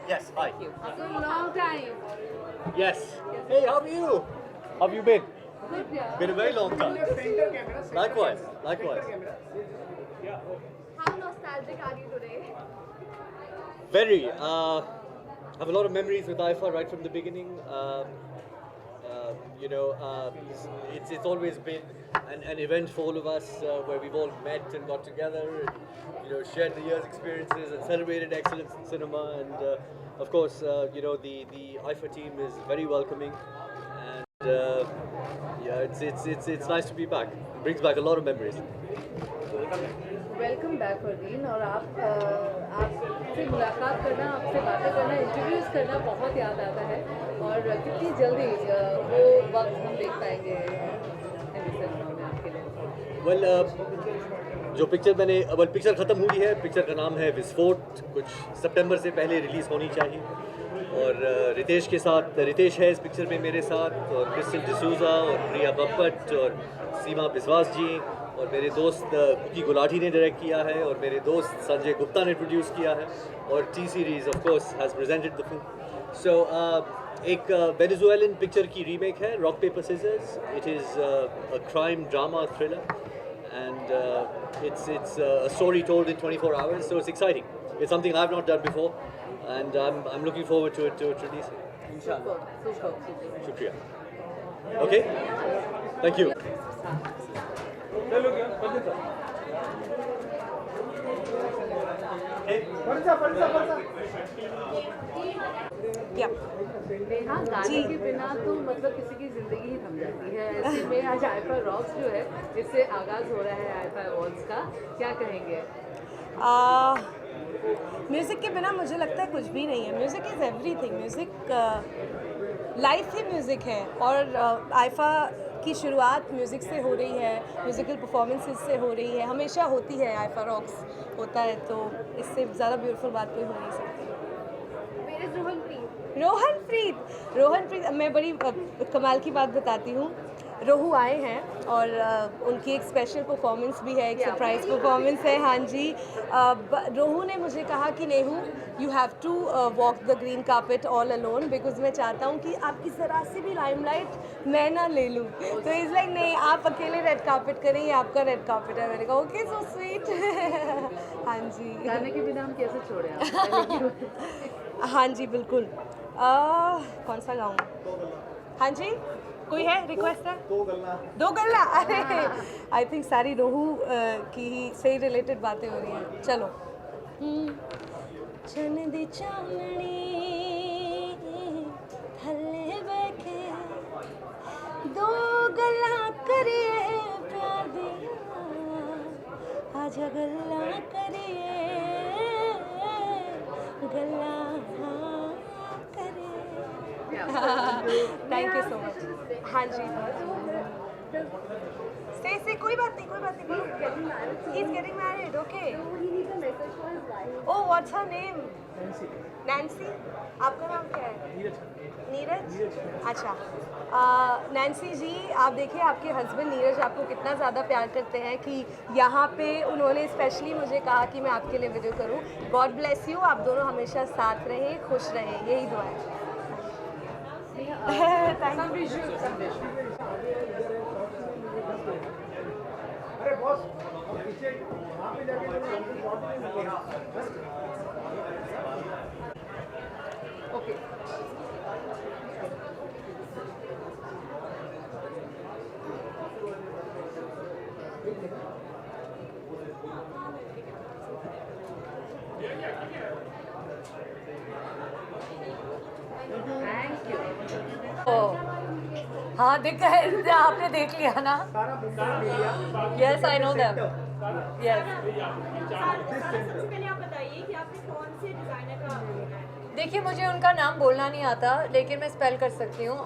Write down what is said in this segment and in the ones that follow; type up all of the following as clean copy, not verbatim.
Yes, hi. Thank you. After a long time. Yes. Hey, how are you? How have you been? Good, yeah. Been a very long time. Likewise, likewise. How nostalgic are you today? Very. I have a lot of memories with IFA right from the beginning. You know, it's always been an event for all of us where we've all met and got together and shared the year's experiences and celebrated excellence in cinema. And of course, the IFA team is very welcoming, and yeah, it's nice to be back. It brings back a lot of memories. Welcome back Fardeen और आपसे मुलाकात करना, आपसे बातें करना, interviews करना बहुत याद आता है और कितनी जल्दी वो वक्त हम देख पाएंगे हिंदी सिनेमा में आपके लिए। वेल, जो पिक्चर ख़त्म हुई है, पिक्चर का नाम है विस्फोट। कुछ सितंबर से पहले रिलीज़ होनी चाहिए और रितेश है इस पिक्चर में मेरे साथ, और क्रिस्टल डिसूजा और प्रिया बप्पट और सीमा बिस्वास जी, और मेरे दोस्त कुकी गुलाटी ने डायरेक्ट किया है, और मेरे दोस्त संजय गुप्ता ने प्रोड्यूस किया है, और T Series of course has presented the film. So एक वेनेजुएलन पिक्चर की रीमेक है, rock paper scissors. It is a crime drama thriller and it's a story told in 24 hours, so it's exciting. It's something I've not done before, and I'm looking forward to it releasing. Super. Shukriya. Okay, thank you. Neha, गाने के बिना तो मतलब किसी की ज़िंदगी ही थम जाती है। ऐसे में आज आईफा रॉक्स जो है, जिससे आगाज़ हो रहा है आईफा अवार्ड्स का, क्या कहेंगे? म्यूज़िक के बिना मुझे लगता है कुछ भी नहीं है। Music is everything. Music life he music है, और आईफा की शुरुआत म्यूज़िक से हो रही है, म्यूज़िकल परफॉर्मेंसेस से हो रही है, हमेशा होती है। आईफा रॉक्स होता है, तो इससे ज़्यादा ब्यूटीफुल बात कोई हो नहीं सकती। रोहनप्रीत, मैं बड़ी कमाल की बात बताती हूँ। रोहू आए हैं और उनकी एक स्पेशल परफॉर्मेंस भी है, एक सरप्राइज परफॉर्मेंस है। हाँ जी, रोहू ने मुझे कहा कि Nehu, you have to walk the green carpet all alone, because मैं चाहता हूँ कि आपकी ज़रा सी भी लाइमलाइट मैं ना ले लूँ। तो इज़ लाइक नहीं, आप अकेले रेड कार्पेट करें, ये आपका रेड कार्पेट है। मैंने कहा ओके, सो स्वीट। हाँ जी, गाने के बिना हम कैसे छोड़े आप? हाँ जी, बिल्कुल। कौन सा गाऊँ? हाँ जी, कोई है रिक्वेस्ट है? दो गल्ला। अरे आई थिंक सारी रोहू की ही से रिलेटेड बातें हो रही हैं। चलो। चन दी चांदनी थल्ले बैठे दो गल्ला करिए प्यार दिया, आजा गल्ला करिए, गल्ला थैंक यू सो मच। हाँ जी, से कोई बात नहीं। He is getting married, okay. Oh, what's her name? Nancy. आपका नाम क्या है? नीरज। अच्छा, नैन्सी जी, आप देखिए आपके हस्बैंड नीरज आपको कितना ज़्यादा प्यार करते हैं कि यहाँ पे उन्होंने स्पेशली मुझे कहा कि मैं आपके लिए वीडियो करूँ। गॉड ब्लेस यू, आप दोनों हमेशा साथ रहें, खुश रहें, यही दुआ है। अरे बॉस, पीछे वहाँ पे जाके ओके, थैंक यू। हाँ, देखा है, आपने देख लिया ना? Yes, I know them. Yes, देखिए मुझे उनका नाम बोलना नहीं आता, लेकिन मैं स्पेल कर सकती हूँ।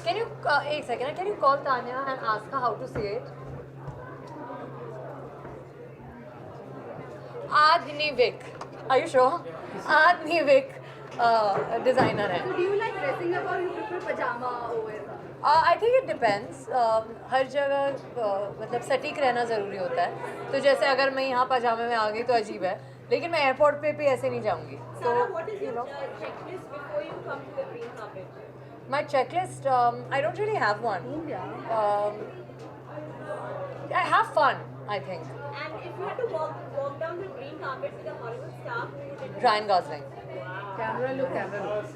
कैन यू एक second, can you call Tanya and ask how to say it? Aadnevik, are you sure? Aadnevik designer है। So do you like dressing up or you prefer pajama over? I think it depends. हर जगह मतलब सटीक रहना ज़रूरी होता है। तो जैसे अगर मैं यहाँ पजामे में आ गई तो अजीब है, लेकिन मैं एयरपोर्ट पे भी ऐसे नहीं जाऊंगी. Sarah, what is your checklist before you come to the green carpet? My checklist, I don't really have one. I have fun, I think. And if you had to walk down the green carpet with a Hollywood star, who would it be? Ryan Gosling. Camera look, camera look.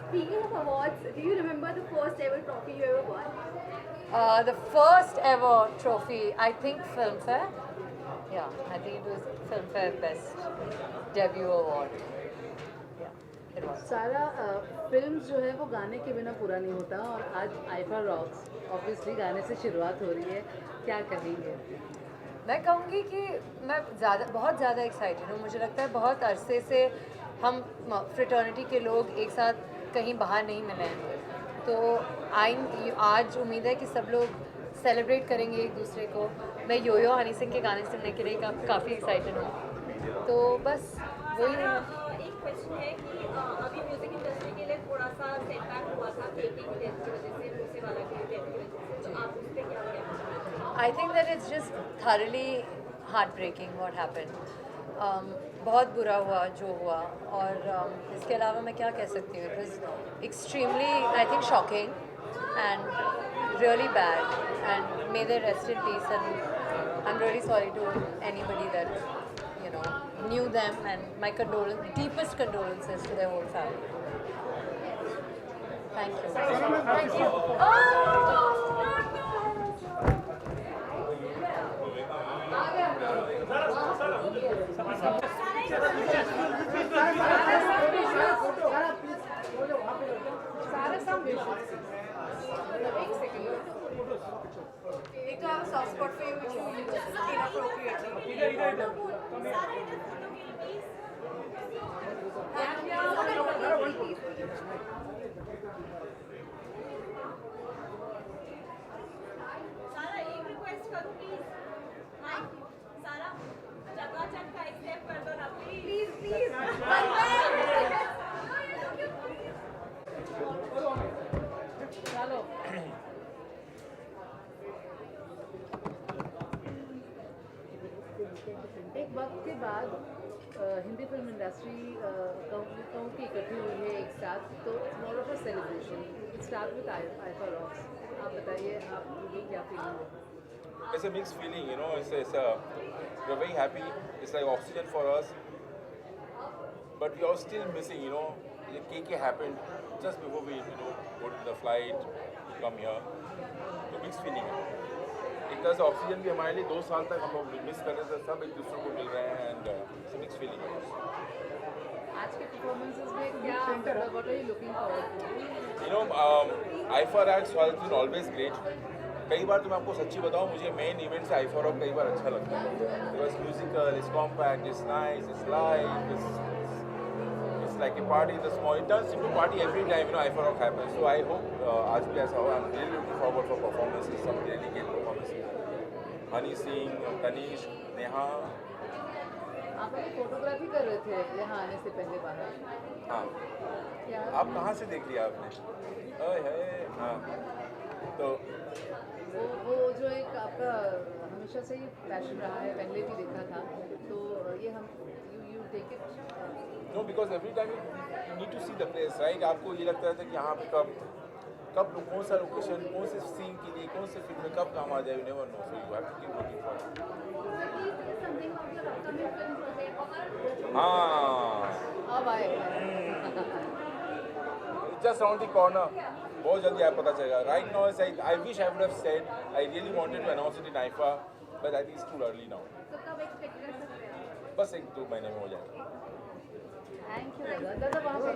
Speaking of awards, do you remember the first ever trophy you ever won? The first ever trophy, I think Filmfare. Yeah, I think it was Filmfare Best Debut Award. Yeah, it was. सारा film जो है वो गाने के बिना पूरा नहीं होता और आज आइफा रॉक्स ऑब्वियसली गाने से शुरुआत हो रही है, क्या कहेंगे? मैं कहूँगी कि मैं बहुत ज़्यादा एक्साइटेड हूँ. मुझे लगता है बहुत अरसे से हम फ्रेटर्निटी के लोग एक साथ कहीं बाहर नहीं मिले हैं, तो आज उम्मीद है कि सब लोग सेलिब्रेट करेंगे एक दूसरे को. मैं योयो हनी सिंह के गाने सुनने के लिए काफ़ी एक्साइटेड हूँ, तो बस वही है. एक क्वेश्चन है कि अभी म्यूजिक इंडस्ट्री के लिए थोड़ा सा सेटबैक हुआ था केके की डेथ की वजह से, मूसेवाला की डेथ की वजह से, तो आप उस पर क्या कहना? I think that it's just thoroughly heartbreaking what happened. बहुत बुरा हुआ जो हुआ, और इसके अलावा मैं क्या कह सकती हूँ. It was extremely, I think, shocking and really bad, and may they rest in peace, and I'm really sorry to anybody that knew them, and my deepest condolences to their whole family. Thank you. Thank you. एक तो I have a soft spot for you, which you use inappropriately. सारा एक request करूँ please. हाँ सारा चकाचक का एक स्टेप कर दो ना प्लीज प्लीज. चलो एक वक्त के बाद हिंदी फिल्म इंडस्ट्री कहूँ कि इकट्ठी हुई है एक साथ, तो it's more of a celebration. Start with IIFA rocks. आप बताइए, आपकी क्या फीलिंग है? It's a mixed feeling, you know. We're very happy. It's like oxygen for us, but we are still missing, you know. The KK happened just before we, go to the flight to come here. तो mixed feeling है. एक तरह से oxygen भी हमारे लिए 2 साल तक हम लोग मिस कर रहे थे, सब एक दूसरे को मिल रहे हैं, and it's a mixed feeling. आज के परफॉर्मेंसेस में क्या, what are you looking forward to? You know, IIFA rocks has been always great. कई बार तो मैं आपको सच्ची बताऊं, मुझे मेन इवेंट से आइफा रॉक कई बार अच्छा लगता है. Because musical, it's compact, it's nice, it's live, it's like a party in the small. It turns into party every time IIFA rock happens. So I hope आज भी ऐसा हो. I am really looking forward for performances, some really great performances. Honey Singh, Tanish, Neha. आप अभी photography कर रहे थे यहाँ आने से पहले बाहर. हाँ, क्या आप कहाँ से देख लिया आपने? ओए है. हाँ, तो वो जो एक आपका हमेशा से ही पैशन रहा है, पहले भी देखा था, तो ये हम you take it. No, because every time you need to see the place, right. आपको ये लगता था कि यहाँ पे कब कौन सा लोकेशन, कौन से सीन के लिए, कौन से फिल्म में कब काम आ जाए. You never know, so you have to keep looking for. हाँ, अब आए. just around the corner. बहुत जल्दी आप पता चलेगा. Right now, I wish I would have said, I really wanted to announce it in IFA, but I think it's too early now. तो कब एक्सपेक्ट कर सकते हैं? बस 1-2 महीने में हो जाएगा. थैंक यू दादा. वहाँ पे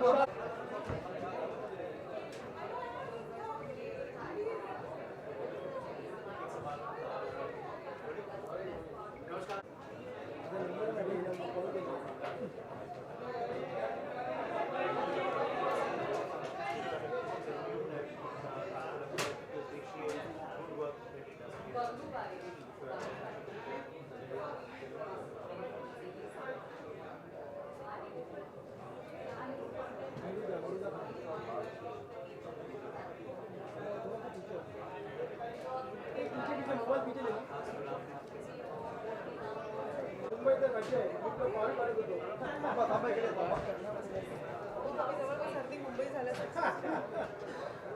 सर्दी मुंबई झाल्यासारखं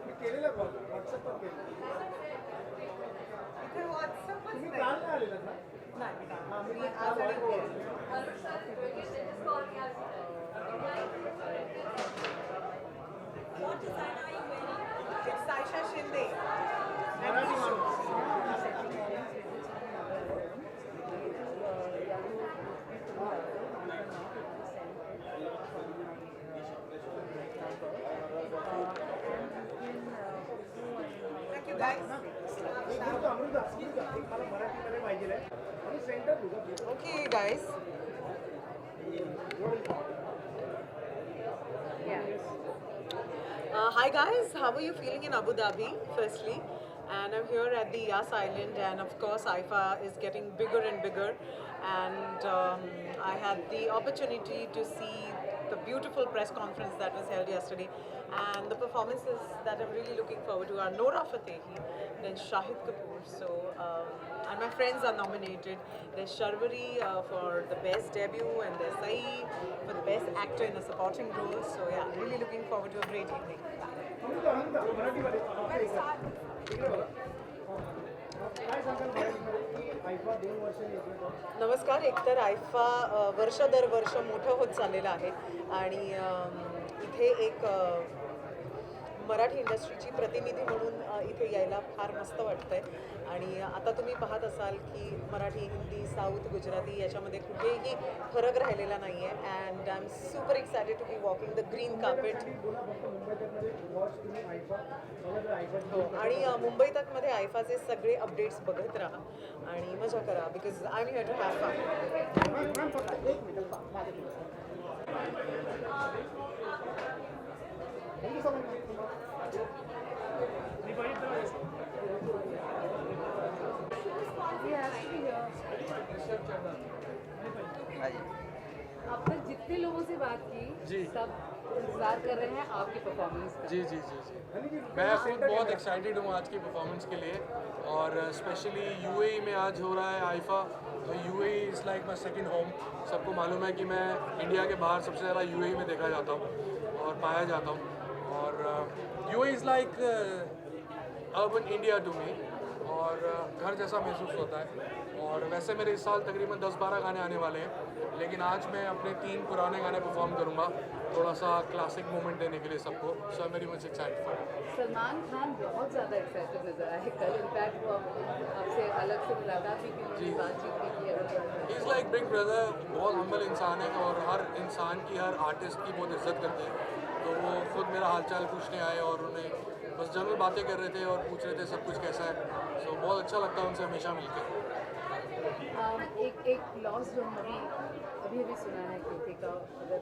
मी केलेलं कॉल व्हॉट्सअपवर केलं इथे व्हॉट्सअपच तुम्ही नाही. काल नाही आलेलं ना मी आज आणि उद्या. What design are you wearing? It's Saisha Shinde. Marathi माणूस Thank you guys. अमृता एक मला मराठीमध्ये पाहिजे आहे आणि सेंटर तुझं Okay guys. Hi guys, how are you feeling in Abu Dhabi firstly? And I'm here at the Yas Island, and of course IFA is getting bigger and bigger, and I had the opportunity to see the beautiful press conference that was held yesterday, and the performances that I'm really looking forward to are Nora Fatehi, then Shahid Kapoor, so and my friends are nominated. There's Sharvari for the best debut, and there's Saeed for the best actor in a supporting role, so yeah, really looking forward to a great evening. Amrita मराठीमध्ये इकडे बघा काय सांगाल मराठीमध्ये की आयफा 2 वर्षांनी येतो नमस्कार. एकतर आयफा वर्ष दर वर्ष मोठं होत चाललेलं आहे आणि इथे एक मराठी इंडस्ट्रीची प्रतिनिधी म्हणून इथे यायला फार मस्त वाटतंय. आणि आता तुम्ही पाहत असाल की मराठी, हिंदी, साऊथ, गुजराती याच्यामध्ये कुठेही फरक राहिलेला नाही आहे. And I am super excited to be walking the green carpet. हो, आणि मुंबई तकमध्ये आयफाचे सगळे अपडेट्स बघत राहा आणि मजा करा, because I am here to have fun. अब तक जितने लोगों से बात की सब इंतजार कर रहे हैं आपकी परफॉर्मेंस का. जी जी जी जी मैं खुद बहुत एक्साइटेड हूँ आज की परफॉर्मेंस के लिए, और स्पेशली यूएई में आज हो रहा है आईफा, तो UAE is like my second home. सबको मालूम है कि मैं इंडिया के बाहर सबसे ज़्यादा यूएई में देखा जाता हूँ और पाया जाता हूँ, और UAE is like urban India to me, और घर जैसा महसूस होता है. और वैसे मेरे इस साल तकरीबन 10-12 गाने आने वाले हैं, लेकिन आज मैं अपने 3 पुराने गाने परफॉर्म करूँगा, थोड़ा सा क्लासिक मोमेंट देने के लिए सबको. So I very much excited. Salman Khan बहुत ज़्यादा एक्साइटेड नजर आए कल. इनफैक्ट वो आपसे अलग से मुलाकात भी की, उन्होंने बातचीत भी की. इज़ लाइक बिग ब्रदर, बहुत हम्बल इंसान है और हर इंसान की, हर आर्टिस्ट की बहुत इज्जत करते हैं. तो वो खुद मेरा हालचाल पूछने आए और उन्हें बस जनरल बातें कर रहे थे और पूछ रहे थे सब कुछ कैसा है. सो बहुत अच्छा लगता है उनसे हमेशा मिलकर. एक लॉस जो हम अभी सुना है केके का, अगर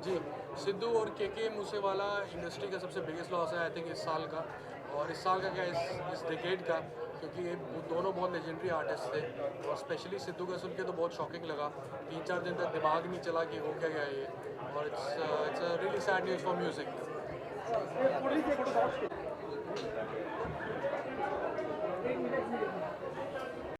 जी सिद्धू और केके मूसेवाला इंडस्ट्री का सबसे बिगेस्ट लॉस है आई थिंक इस साल का, और इस साल का क्या इस डिकेड का, क्योंकि ये दोनों बहुत लेजेंडरी आर्टिस्ट थे. और स्पेशली सिद्धू का सुन के तो बहुत शॉकिंग लगा. 3-4 दिन तक दिमाग नहीं चला कि हो क्या गया ये, और it's a really sad news for music. पुढील